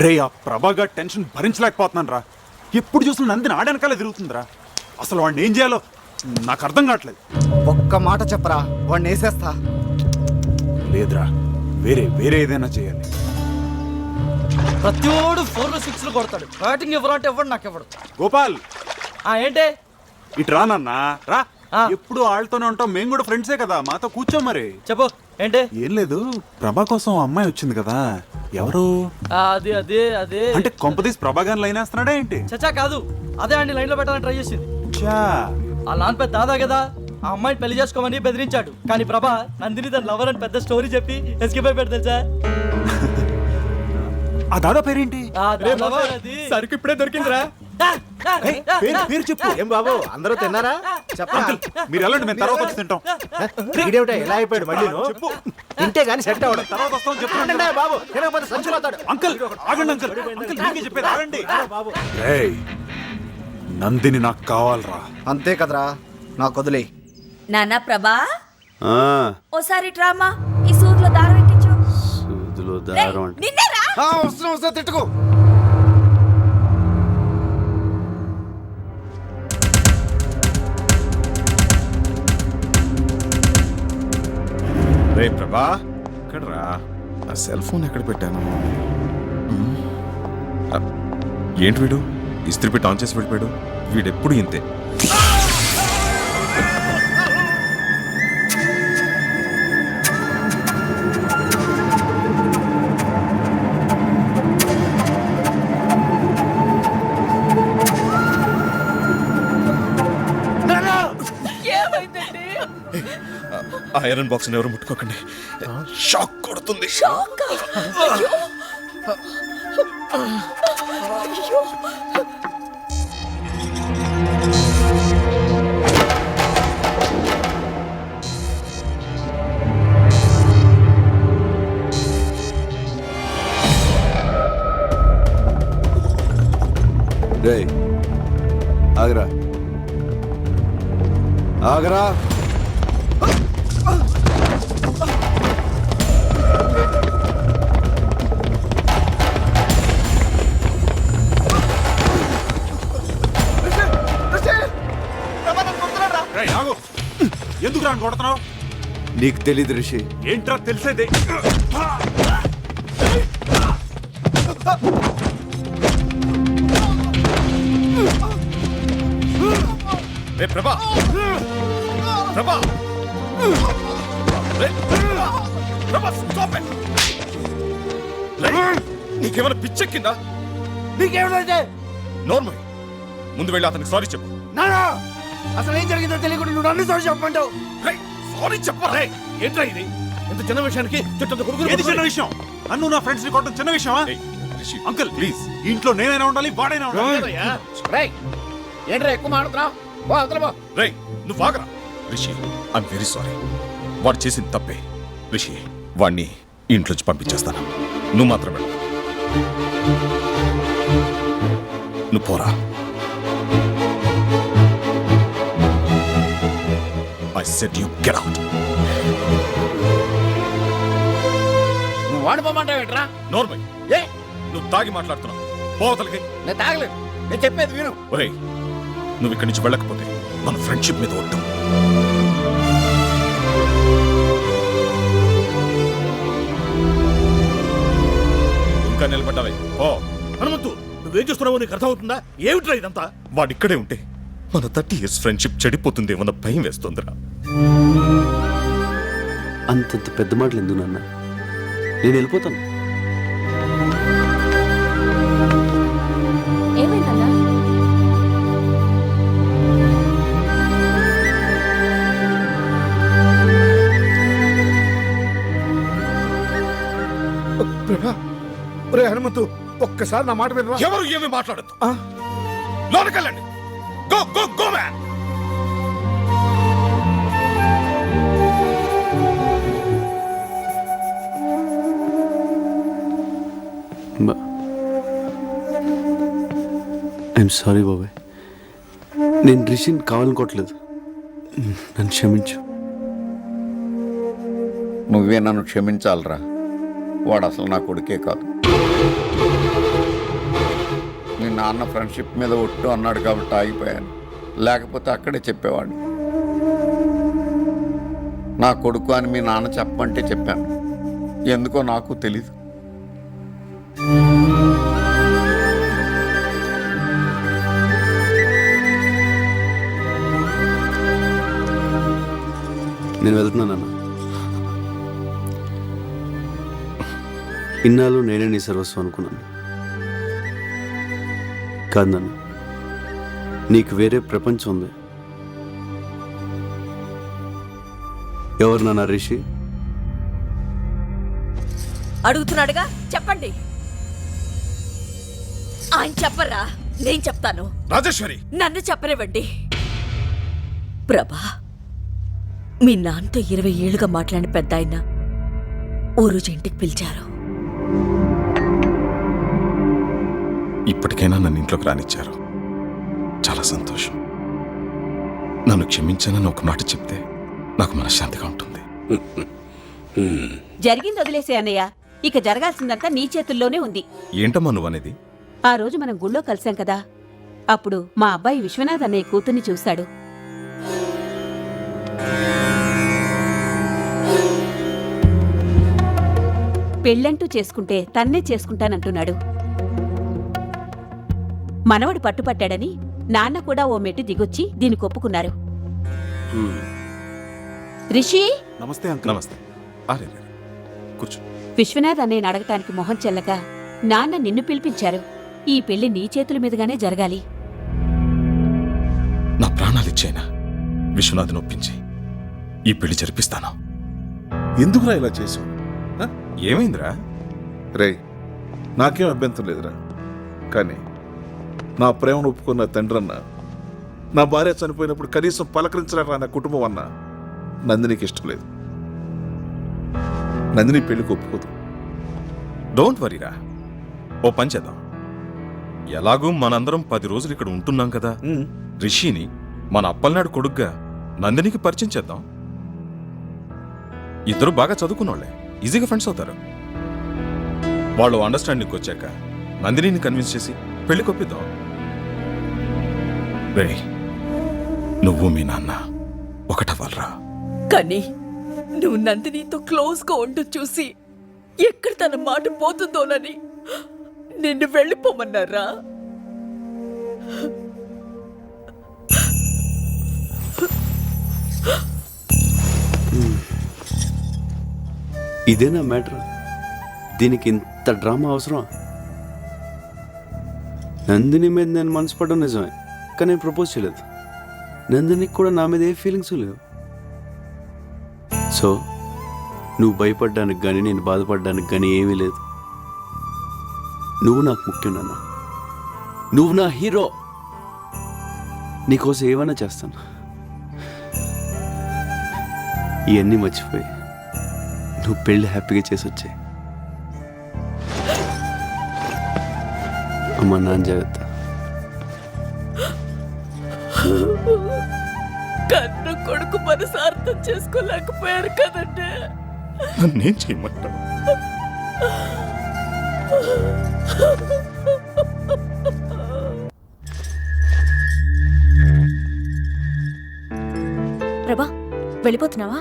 రే ఆ ప్రభాగా టెన్షన్ భరించలేకపోతున్నాను రా. ఎప్పుడు చూసిన నందిని ఆడనకాలే తిరుగుతుందిరా. అసలు వాడిని ఏం చేయాలో నాకు అర్థం కావట్లేదు. ఒక్క మాట చెప్పరా, వాడిని వేసేస్తా. లేదురా, వేరే ఏదైనా చేయాలి. ప్రతివాడు 4 6 కొడతాడు. బ్యాటింగ్ ఎవరంటే ఎవడు నాకు ఎవడు. గోపాల్ ఏంటే ఇటు రా నాన్న రా. ఆ. ఎప్పుడు వాళ్ళతోనే ఉంటాం, మేము కూడా ఫ్రెండ్సే కదా, మాతో కూర్చో మరి. చెప్పు ఏంటే. ఏం లేదు, ప్రభా కోసం అమ్మాయి వచ్చింది కదా, ఎవరు అది అదే అదే అంటే కొంపదీసి ప్రభా గారిని లైన్ వేస్తున్నాడా ఏంటి? చచ్చా కాదు, అదే అండి లైన్ లో పెట్టాలని ట్రై చేసింది. చా ఆ నాన్న పెద్ద దాదా కదా, ఆ అమ్మాయిని పెళ్లి చేసుకోమని బెదిరించాడు. కానీ ప్రభా నందిని తన లవర్ అని పెద్ద స్టోరీ చెప్పి ఎస్కేప్ అయిపోయాడు తెలుసా. ఆ దాదా పేరేంటి? ఆ దాదా lover అది. సరికి ఇప్పుడే దొరికిందిరా. పేరు చెప్పు. ఏం బాబు అందరూ తిన్నారా? అంకుల్, మీరు వెళ్ళండి, మేము తర్వాత వచ్చి తింటాం. ఇదేమిటా ఎలా అయిపోయాడు మళ్ళీ చెప్పు. తింటే గానీ సెట్ అవ్వడం. తర్వాత వస్తాం చెప్పండి. బాబు తినకపోతే సంచులు అవుతాడు. అంకుల్ ఆగండి అంకుల్, అంకుల్ మీకే చెప్పేది ఆగండి. ఏయ్, నందిని నాకు కావాలరా. అంతే కదరా, నాకు వదిలే. నానా ప్రభా, ఓసారి డ్రామా ఈ సూర్లో దారం ఎక్కించు. సూదులో రేయ్, దారం అంటే నిన్నేరా? వస్తున్నా తిట్టుకో. రే ప్రభా, ఎక్కడరా? నా సెల్ ఫోన్ ఎక్కడ పెట్టాను? ఏంటి వీడు ఇస్త్రీ పెట్టి ఆన్ చేసి వెళ్ళిపోయాడు? వీడెప్పుడు ఇంతే. ఏమైందండి? ఆ ఐరన్ బాక్స్ ఎవరు ముట్టుకోకండి, షాక్ కొడుతుంది. రేయ్ ఆగరా, ఆగరా. రేయ్, ఆగు. ఎందుకు రాని కొడుతున్నావు? నీకు తెలీదు రిషి, ఏంట్రా తెలిసేది? రే ప్రభా, ప్రభా, రే, ప్రభా, stop it. రే, నీకేమైనా పిచ్చెక్కిందా? నీకేమిటైతే నోర్మల్, ముందు వెళ్ళి అతనికి సారీ చెప్పు. నానా అసలు ఏం జరిగిందో తెలియకుండా నువ్వు నన్ను సారీ చెప్పమంటావు. సారీ చెప్పరా? ఏంట్రా ఇది? ఇంత చిన్న విషయానికి చుట్టూ ఏది చిన్న విషయం? నన్ను నా ఫ్రెండ్స్ ని కొట్టడం చిన్న విషయమా? అంకుల్ ప్లీజ్, ఇంట్లో నేనైనా ఉండాలి, వాడైనా ఉండాలి. ఏంట్రా ఎక్కువ మాడుతున్నావు? రేయ్, నువ్వు ఆగరా. Rishi, I'm very sorry. వాడు చేసిన తప్పే. రిషి, వాడిని ఇంట్లోంచి పంపించేస్తాను. నువ్వు మాత్రం వెళ్ళు. నువ్వు పోరా. I said you get out. నువ్వు వాడిపోమంటావు ఏంట్రా? నోర్మల్, ఏ నువ్వు తాగి మాట్లాడుతున్నావు. పోవతలకి. నేను తాగలేదు, నేను చెప్పేది విను. ఒరేయ్, నువ్వు ఇక్కడి నుంచి వెళ్ళకపోతే మన ఫ్రెండ్షిప్ మీద ఒట్టు. ఇంకా నిలబడ్డావే ఓ హనుమంతు, నువ్వేం చేస్తున్నావో నీకు అర్థమవుతుందా? ఏమిట్రా ఇదంతా? వాడిక్కడే ఉంటే మన 30 years ఫ్రెండ్షిప్ చెడిపోతుందేమన్న భయం వేస్తుందిరా. అంతంత పెద్ద మాటలు ఎందుకు నాన్న, నేను వెళ్ళిపోతాను. ఏమైందన్నా? ఒరే హనుమంతు, ఒక్కసారి నా మాట వినరా? ఎవరు ఏమి మాట్లాడద్దు. లోనకెళ్ళండి. Go go go man. I'm sorry బాబాయ్, నేను రిషిని కావాలనుకోవట్లేదు, నన్ను క్షమించు. నువ్వే నన్ను క్షమించాలరా, వాడు అసలు నా కొడుకే కాదు. మీ నాన్న ఫ్రెండ్షిప్ మీద ఒట్టు అన్నాడు కాబట్టి ఆగిపోయాను, లేకపోతే అక్కడే చెప్పేవాడిని. నా కొడుకు అని మీ నాన్న చెప్పమంటే చెప్పాను. ఎందుకో నాకు తెలీదు. నేను వెళ్తున్నానన్నా. ఇన్నాళ్ళు నేనే నీ సర్వస్వం అనుకున్నాను. కాదు నాన్న, నీకు వేరే ప్రపంచం ఉంది. ఎవరు నాన్న రిషి? అడుగుతున్నాడుగా, చెప్పండి. ఆయన చెప్పరా, నేను చెప్తాను. రాజేశ్వరి, నన్ను చెప్పనివ్వండి. ప్రభా, మీ నాన్నతో 20 ఏళ్లుగా మాట్లాడిన పెద్ద ఆయన ఓ రోజు ఇంటికి పిలిచారు. ఇప్పటికైనా నన్ను ఇంట్లోకి రానిచ్చారు. చాలా సంతోషం. నన్ను క్షమించానని ఒక మాట చెప్తే నాకు మనశ్శాంతిగా ఉంటుంది. జరిగింది వదిలేసే అన్నయ్య, ఇక జరగాల్సిందంతా నీ చేతుల్లోనే ఉంది. ఏంటమ్మా నువ్వు అనేది? ఆ రోజు మనం గుళ్ళో కలిసాం కదా, అప్పుడు మా అబ్బాయి విశ్వనాథ్ అన్నయ్య కూతుర్ని చూశాడు. పెళ్ళంటూ చేసుకుంటే తన్నే చేసుకుంటానంటున్నాడు. మనవడు పట్టుపట్టాడని నాన్న కూడా ఓ మెట్టు దిగొచ్చి దీనికి ఒప్పుకున్నారు. రిషి, నమస్తే అంకుల్. నమస్తే. అరే రే, కూర్చో. విశ్వనాథ్ అన్నయ్యని అడగటానికి మొహం చెల్లక నాన్న నిన్ను పిలిపించారు. ఈ పెళ్లి నీ చేతుల మీదుగానే జరగాలి. నా ప్రాణాలు ఇచ్చేనా విశ్వనాథ్ని ఒప్పించి ఈ పెళ్లి జరిపిస్తాను. ఎందుకురా ఇలా చేసావు? ఏమైందిరా? రే, నాకేం అభ్యంతరం లేదురా, కానీ నా ప్రేమను ఒప్పుకున్న తండ్రన్న, నా భార్య చనిపోయినప్పుడు కనీసం పలకరించలేరా నా కుటుంబం అన్న నందినికి ఇష్టం లేదు. నందిని పెళ్లికి ఒప్పుకోదు. డోంట్ వరీరా, ఓ పని చేద్దాం. ఎలాగూ మనందరం 10 రోజులు ఇక్కడ ఉంటున్నాం కదా, రిషిని మన అప్పలనాడు కొడుగ్గా నందినికి పరిచయం చేద్దాం. ఇద్దరు బాగా చదువుకున్నోళ్లే, ఈజీగా ఫ్రెండ్స్ అవుతారు. వాళ్ళు అండర్స్టాండింగ్కి వచ్చాక నందినిని కన్విన్స్ చేసి పెళ్లి కొప్పిద్దాం. రే, నువ్వు మీ నాన్న ఒకటవ్వాలరా. కానీ నువ్వు నందినితో క్లోజ్ గా ఉంటూ చూసి ఎక్కడ తన మాట పోతుందోనని నిన్ను వెళ్ళిపోమన్నారా? ఇదేనా మ్యాటర్? దీనికి ఇంత డ్రామా అవసరం? నందిని మీద నేను మనసు పడడం నిజమే, కానీ నేను ప్రపోజ్ చేయలేదు. నందినికి కూడా నా మీద ఏ ఫీలింగ్స్ లేవు. సో నువ్వు భయపడ్డానికి కానీ నేను బాధపడడానికి కానీ ఏమీ లేదు. నువ్వు నాకు ముఖ్యం నాన్న, నువ్వు నా హీరో. నీకోసం ఏమైనా చేస్తాను. ఇవన్నీ మర్చిపోయి నువ్వు పెళ్ళి హ్యాపీగా చేసి వచ్చాయి. అమ్మ, నాన్న జాగ్రత్త. కన్ను కొడుకు మనసు అర్థం చేసుకోలేకపోయారు కదంటే. నన్నేం చేయమంటావు? ప్రభా, వెళ్ళిపోతున్నావా?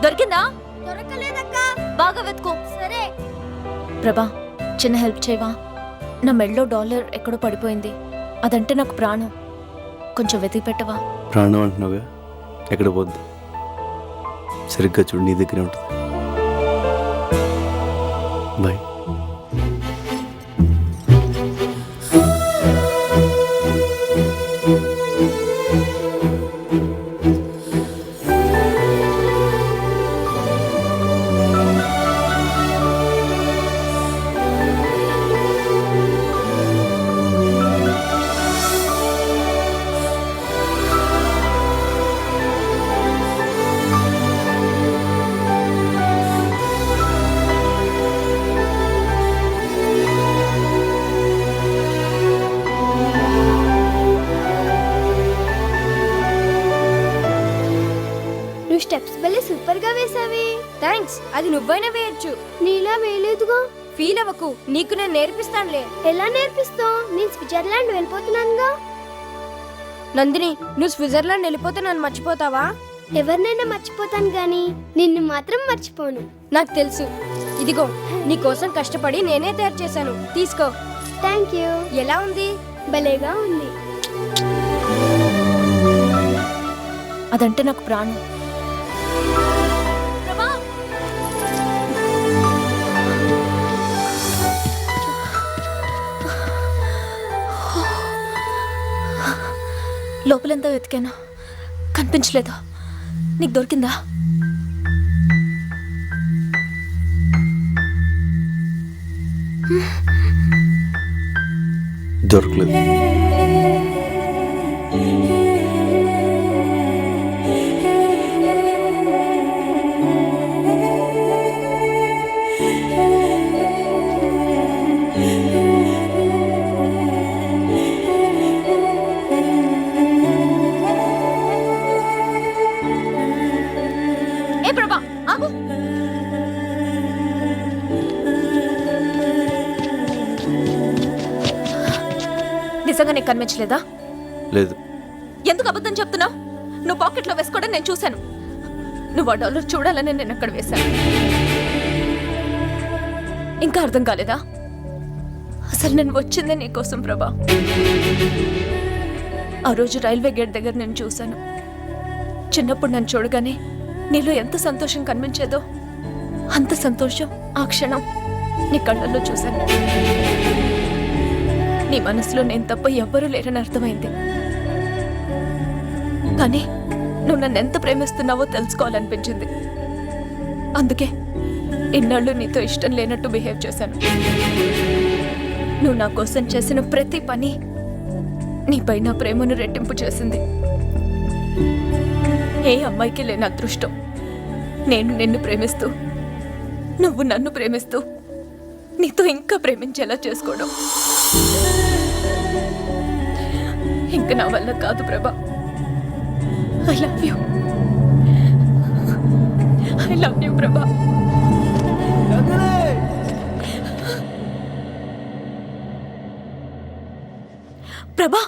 దొరికిందా? దొరకలేదక్కా. బాగా వెతుకో. సరే. ప్రభా, చిన్న హెల్ప్ చేయవా? నా మెడలో $1 ఎక్కడో పడిపోయింది. అదంటే నాకు ప్రాణం. కొంచెం వెతికి పెట్టవా? ప్రాణం అంటున్నావుగా, ఎక్కడ పోద్ది? సరిగ్గా చూడు, నీ దగ్గరే ఉంటుంది. బాయ్. థ్యాంక్స్, అది నువ్వైనా వేయొచ్చు. నీలా వేయలేదుగా. ఫీల్ అవ్వకు, నీకు నేను నేర్పిస్తానులే. ఎలా నేర్పిస్తావు? నేను స్విట్జర్లాండ్ వెళ్ళిపోతున్నానుగా. నందిని, నువ్వు స్విట్జర్లాండ్ వెళ్ళిపోతే నన్ను మర్చిపోతావా? ఎవరినైనా మర్చిపోతాను గాని నిన్ను మాత్రం మర్చిపోను. నాకు తెలుసు. ఇదిగో, నీ కోసం కష్టపడి నేనే తయారు చేశాను, తీసుకో. Thank you. ఎలా ఉంది? భలేగా ఉంది. అదంటే నాకు ప్రాణం. లోపలంతా వెతికాను, కనిపించలేదు. నీకు దొరికిందా? దొరకలేదు. ఏ ప్రభా, ఆగు. నిజంగా నీకు కనిపించలేదా? లేదు. ఎందుకు అబద్ధం చెప్తున్నావు? నువ్వు పాకెట్లో వేసుకోవడం నేను చూశాను. నువ్వు ఆ డాలర్ చూడాలని నేను అక్కడ వేశాను. ఇంకా అర్థం కాలేదా? అసలు నేను వచ్చిందే నీకోసం ప్రభా. ఆ రోజు రైల్వే గేట్ దగ్గర నేను చూశాను. చిన్నప్పుడు నన్ను చూడగానే నీలో ఎంత సంతోషం కనిపించేదో అంత సంతోషం ఆ క్షణం నీ కళ్ళల్లో చూశాను. నీ మనసులో నేను తప్ప ఎవ్వరూ లేరని అర్థమైంది. కానీ నువ్వు నన్ను ఎంత ప్రేమిస్తున్నావో తెలుసుకోవాలనిపించింది. అందుకే ఇన్నాళ్ళు నీతో ఇష్టం లేనట్టు బిహేవ్ చేశాను. నువ్వు నా కోసం చేసిన ప్రతి పని నీపై నా ప్రేమను రెట్టింపు చేసింది. ఏ అమ్మాయికి లేని అదృష్టం నేను నిన్ను ప్రేమిస్తూ, నువ్వు నన్ను ప్రేమిస్తూ, నీతో ఇంకా ప్రేమించేలా చేసుకోవడం. ఇంక నా వల్ల కాదు ప్రభా. I love you. I love you ప్రభా. ప్రభా,